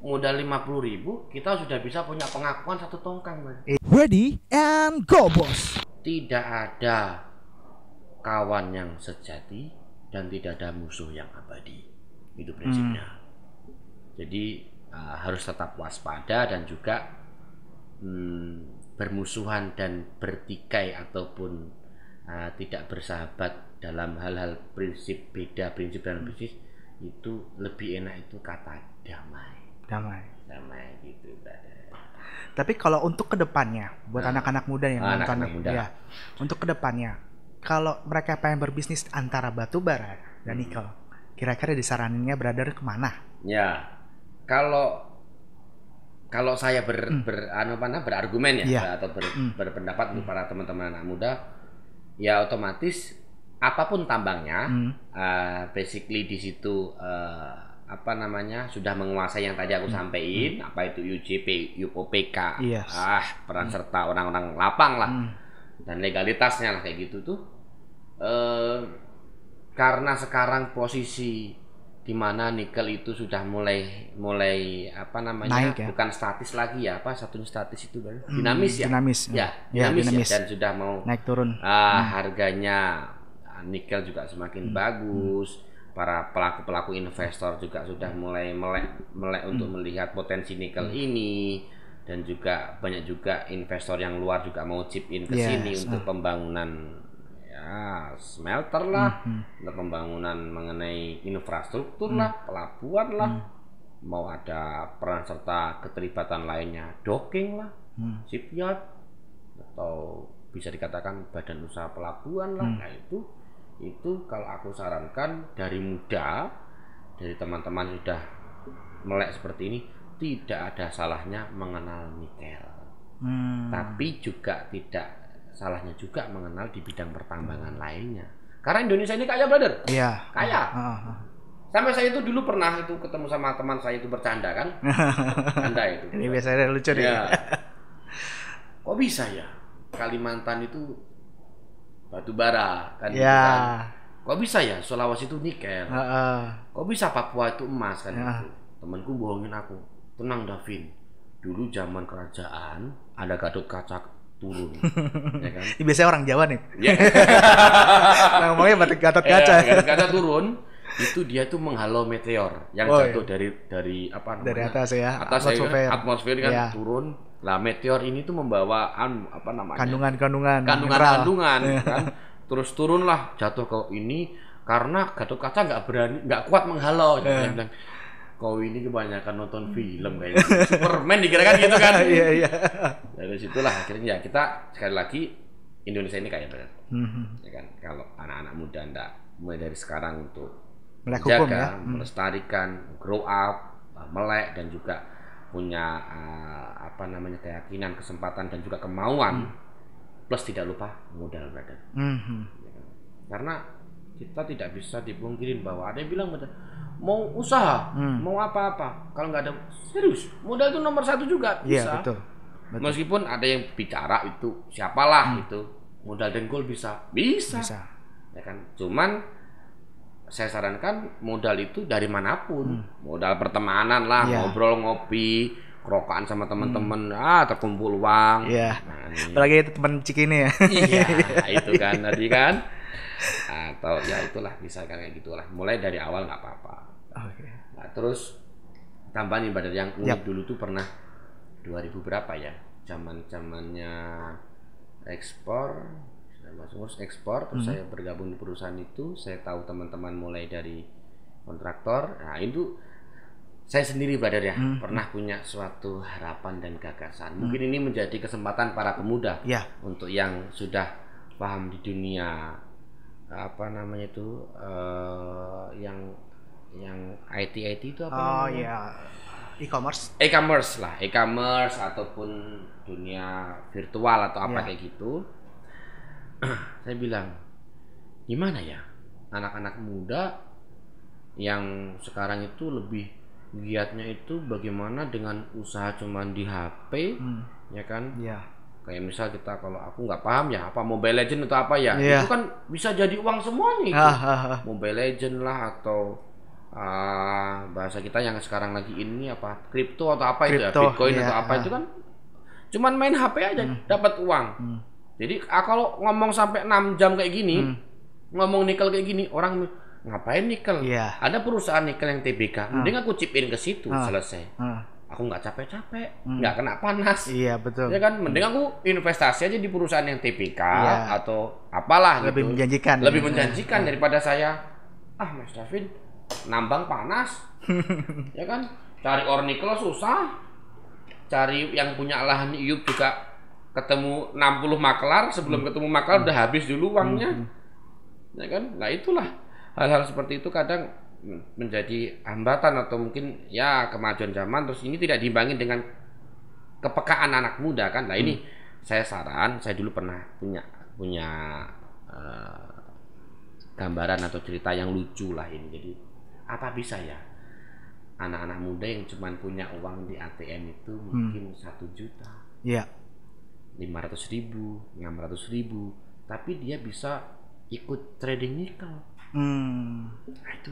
modal 50.000 kita sudah bisa punya pengakuan 1 tongkang, Mas. Ready and go, bos. Tidak ada kawan yang sejati dan tidak ada musuh yang abadi. Itu prinsipnya. Jadi harus tetap waspada dan juga bermusuhan dan bertikai ataupun tidak bersahabat dalam hal-hal prinsip dalam bisnis itu lebih enak itu kata damai gitu. Tapi kalau untuk kedepannya buat anak-anak muda yang nonton ya, untuk kedepannya kalau mereka pengen berbisnis antara batu bara dan nikel, kira-kira disaraninnya brother kemana? Ya, kalau saya berargumen ya, atau berpendapat untuk para teman-teman anak muda, ya otomatis apapun tambangnya, basically di situ sudah menguasai yang tadi aku sampaikan, apa itu UJP, UOPK, peran serta orang-orang lapang lah, dan legalitasnya lah kayak gitu tuh. Karena sekarang posisi di mana nikel itu sudah mulai naik, ya? Bukan statis lagi ya, satunya statis itu dinamis ya, dinamis ya, dan sudah mau naik turun. Harganya nikel juga semakin bagus. Para pelaku investor juga sudah mulai melek untuk melihat potensi nikel ini, dan juga banyak juga investor yang luar juga mau chip in ke sini untuk pembangunan smelter lah, untuk pembangunan mengenai infrastruktur lah, pelabuhan lah, mau ada peran serta keterlibatan lainnya, docking lah, shipyard, atau bisa dikatakan badan usaha pelabuhan lah. Nah itu kalau aku sarankan dari muda, dari teman-teman sudah melek seperti ini, tidak ada salahnya mengenal nikel, tapi juga tidak salahnya juga mengenal di bidang pertambangan lainnya. Karena Indonesia ini kaya, brother. Iya. Kaya. Sampai saya itu dulu pernah itu ketemu sama teman saya itu bercanda kan. Bercanda itu. Ini biasanya lucu deh. Ya. Kok bisa ya Kalimantan itu batu bara kan? Ya. Kok bisa ya Sulawesi itu nikel? Kok bisa Papua itu emas kan? Gitu. Temanku bohongin aku. Tenang Davin. Dulu zaman kerajaan ada Gatot Kaca turun, ya kan? Ini biasanya orang Jawa nih. Ngomongnya Gatot Kaca. Gatot Kaca turun, itu dia tuh menghalau meteor yang jatuh dari apa namanya? Dari atas ya. Atmosfer kan turun. Lah meteor ini tuh membawa kandungan kan. Terus turunlah jatuh ke ini karena Gatot Kaca nggak kuat menghalau. Dia bilang, kau ini kebanyakan nonton film kayaknya. Superman dikirakan gitu kan. Iya. Dari situlah akhirnya kita sekali lagi Indonesia ini kaya banget. Ya kan, kalau anak-anak muda mulai dari sekarang untuk menjaga, melestarikan, grow up, melek, dan juga punya keyakinan, kesempatan, dan juga kemauan, plus tidak lupa modal, brother. Ya kan? Karena kita tidak bisa dipungkirin bahwa ada yang bilang mau usaha, mau apa-apa, kalau nggak ada serius, modal itu nomor 1 juga bisa. Iya, betul. Meskipun ada yang bicara itu siapalah itu modal dengkul bisa, ya kan. Cuman saya sarankan modal itu dari manapun, modal pertemanan lah, ngobrol, ngopi, kerokaan sama teman-teman, terkumpul uang. Iya. Apalagi itu teman Cikini ya. Iya, itu kan tadi kan. Atau ya itulah bisa kayak gitulah. Mulai dari awal nggak apa-apa. Nah, terus tambahin pada yang unik dulu tuh pernah 2000 berapa ya? Zamannya ekspor, ngurus ekspor, terus saya bergabung di perusahaan itu, saya tahu teman-teman mulai dari kontraktor. Nah, itu saya sendiri, brother ya, pernah punya suatu harapan dan gagasan. Mungkin ini menjadi kesempatan para pemuda untuk yang sudah paham di dunia yang IT itu apa namanya? E-commerce ataupun dunia virtual atau apa kayak gitu. Saya bilang, gimana ya anak-anak muda yang sekarang itu lebih giatnya itu bagaimana dengan usaha cuman di HP, ya kan? Kayak misal kita, kalau aku nggak paham ya apa Mobile Legend atau apa ya, itu kan bisa jadi uang semuanya itu. Mobile Legend lah, atau bahasa kita yang sekarang lagi ini apa, kripto atau apa itu ya, Kripto, Bitcoin iya, atau apa itu kan cuman main HP aja dapat uang. Jadi kalau ngomong sampai 6 jam kayak gini, ngomong nikel kayak gini, orang ngapain nikel? Iya. Ada perusahaan nikel yang TBK, mending aku chip-in ke situ, selesai. Aku nggak capek-capek, nggak kena panas. Iya, betul. Ya kan, mending aku investasi aja di perusahaan yang TBK atau apalah lebih gitu. menjanjikan. Lebih menjanjikan daripada saya, Mas David, nambang panas. Ya kan, cari ore nikel susah. Cari yang punya lahan iup juga ketemu 60 maklar, sebelum ketemu maklar udah habis dulu uangnya. Ya kan? Nah, itulah hal-hal seperti itu kadang menjadi hambatan atau mungkin ya kemajuan zaman, terus ini tidak diimbangi dengan kepekaan anak muda kan. Nah, ini saya dulu pernah punya gambaran atau cerita yang lucu lah ini. Jadi apa bisa ya anak-anak muda yang cuma punya uang di ATM itu mungkin 1 juta, 500.000, 600.000, tapi dia bisa ikut trading nikel. Nah, itu.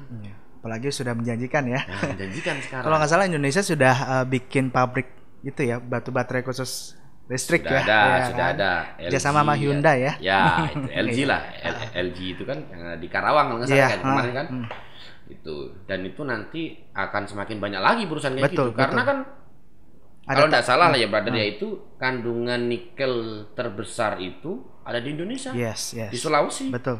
Apalagi sudah menjanjikan ya. Nah, menjanjikan sekarang. Kalau nggak salah Indonesia sudah bikin pabrik itu ya, batu baterai khusus listrik sudah ya. Ada, ya sudah kan? ada. Kerjasama sama Hyundai ya. Ya, itu LG lah. LG itu kan yang di Karawang kalau nggak salah kan kemarin kan. Itu, dan itu nanti akan semakin banyak lagi perusahaan kayak gitu. Karena kan kalau nggak salah lah ya brother ya, itu kandungan nikel terbesar itu ada di Indonesia. Yes. Di Sulawesi. Betul.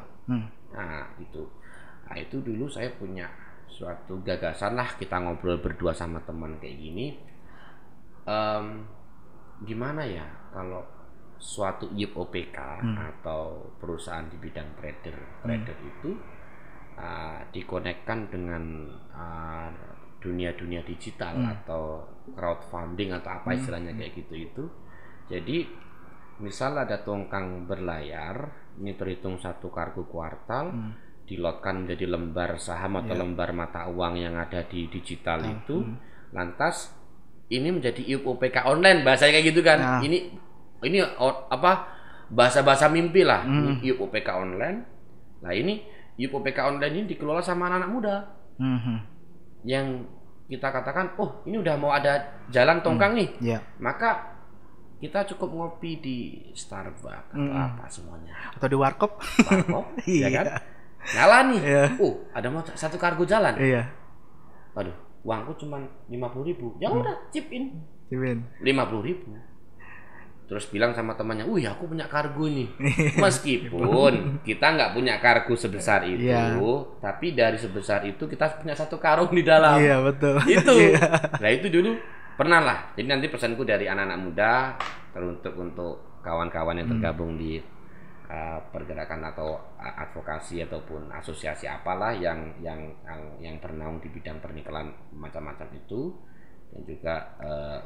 Nah, itu dulu saya punya suatu gagasan lah, kita ngobrol berdua sama teman kayak gini. Gimana ya kalau suatu iup OPK atau perusahaan di bidang trader itu dikonekkan dengan dunia digital atau crowdfunding atau apa istilahnya kayak gitu itu. Jadi misal ada tongkang berlayar, ini terhitung 1 kargo kuartal, dilotkan menjadi lembar saham atau lembar mata uang yang ada di digital itu, lantas ini menjadi iup OPK online, bahasanya kayak gitu kan. Ini apa, bahasa mimpi lah, ini iup OPK online. Nah, ini iup OPK online ini dikelola sama anak-anak muda yang kita katakan, oh ini udah mau ada jalan tongkang nih, maka kita cukup ngopi di Starbucks atau apa semuanya, atau di warkop ya kan, nyala nih, ada mau 1 kargo jalan, waduh, uangku cuma 50.000, ya udah chip in 50.000, terus bilang sama temannya, aku punya kargo nih. Meskipun kita nggak punya kargo sebesar itu, tapi dari sebesar itu kita punya 1 karung di dalam. Iya, betul. Itu. Nah, itu dulu pernah lah. Jadi nanti pesanku dari anak-anak muda, teruntuk untuk kawan-kawan yang tergabung di pergerakan atau advokasi ataupun asosiasi apalah yang bernaung di bidang pernikalan macam-macam itu. Dan juga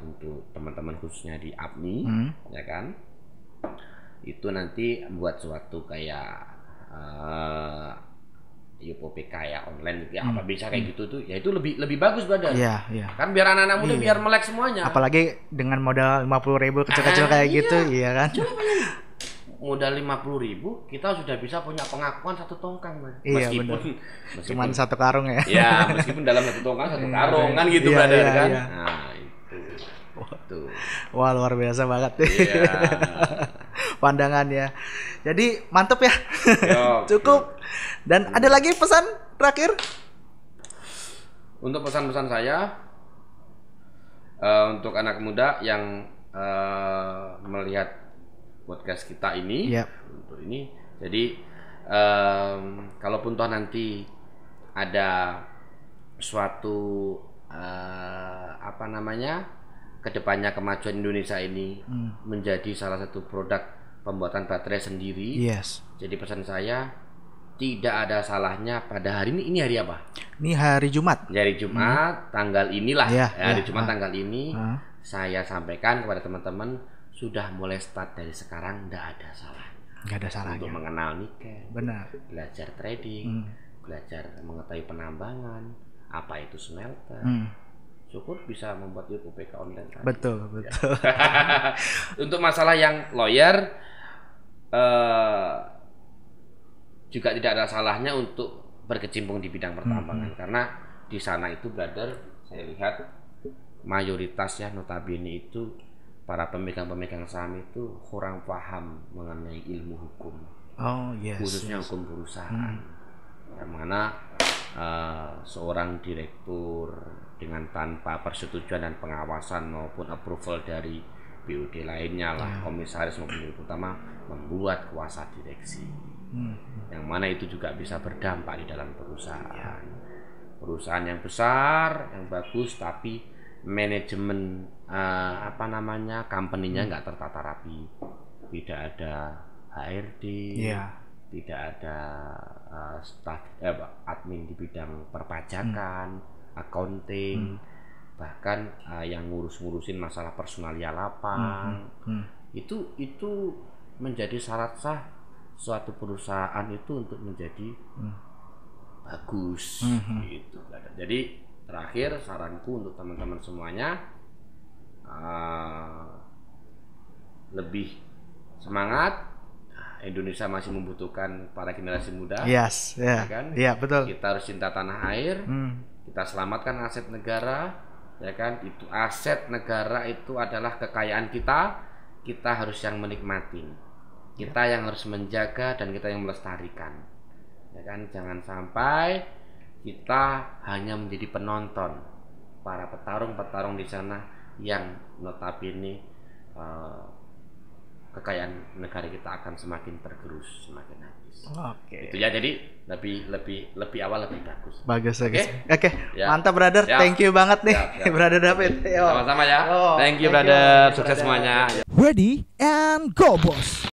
untuk teman-teman khususnya di APMI, ya kan, itu nanti buat suatu kayak UPK ya online gitu ya, apa bisa kayak gitu tuh, ya itu lebih bagus brother. Kan biar anak-anak muda biar melek semuanya. Apalagi dengan modal 50.000 kecil-kecil kayak gitu, iya kan. Modal 50.000 kita sudah bisa punya pengakuan 1 tongkang, meskipun cuman 1 karung ya. Ya, meskipun dalam 1 tongkang 1 karung kan gitu brother kan. Nah, itu. Wah, luar biasa banget. Pandangan ya. Jadi mantep ya. Cukup. Dan ada lagi pesan terakhir? Untuk pesan-pesan saya untuk anak muda yang melihat podcast kita ini, untuk ini, jadi kalaupun toh nanti ada suatu kedepannya kemajuan Indonesia ini menjadi salah satu produk pembuatan baterai sendiri. Jadi pesan saya, tidak ada salahnya pada hari ini hari apa? Ini hari Jumat. Hari Jumat, tanggal inilah. Hari Jumat tanggal ini, saya sampaikan kepada teman-teman, sudah mulai start dari sekarang, nggak ada salahnya untuk mengenal nikel, belajar trading, belajar mengetahui penambangan, apa itu smelter, syukur bisa membuat UPK online tadi. Betul. Untuk masalah yang lawyer, juga tidak ada salahnya untuk berkecimpung di bidang pertambangan, karena di sana itu brother, saya lihat mayoritas ya notabene itu para pemegang saham itu kurang paham mengenai ilmu hukum. Khususnya hukum perusahaan. Yang mana seorang direktur dengan tanpa persetujuan dan pengawasan maupun approval dari BUD lainnya lah, komisaris maupun direktur utama membuat kuasa direksi. Yang mana itu juga bisa berdampak di dalam perusahaan. Perusahaan yang besar, yang bagus, tapi manajemen company-nya nggak tertata rapi, tidak ada HRD, tidak ada staf admin di bidang perpajakan, accounting, bahkan yang ngurusin masalah personalia lapang. Itu menjadi syarat sah suatu perusahaan itu untuk menjadi bagus gitu. Jadi terakhir saranku untuk teman-teman semuanya, lebih semangat. Indonesia masih membutuhkan para generasi muda. Kan? Betul. Kita harus cinta tanah air. Kita selamatkan aset negara, ya kan? Itu aset negara itu adalah kekayaan kita. Kita harus yang menikmati. Kita yang harus menjaga dan kita yang melestarikan. Ya kan? Jangan sampai kita hanya menjadi penonton para petarung-petarung di sana yang notabene kekayaan negara kita akan semakin tergerus, semakin habis. Itu ya, jadi lebih awal lebih bagus. Oke. Ya. Mantap brother, thank you banget nih brother David. Sama-sama ya. Thank you brother, sukses semuanya. Ready and go boss.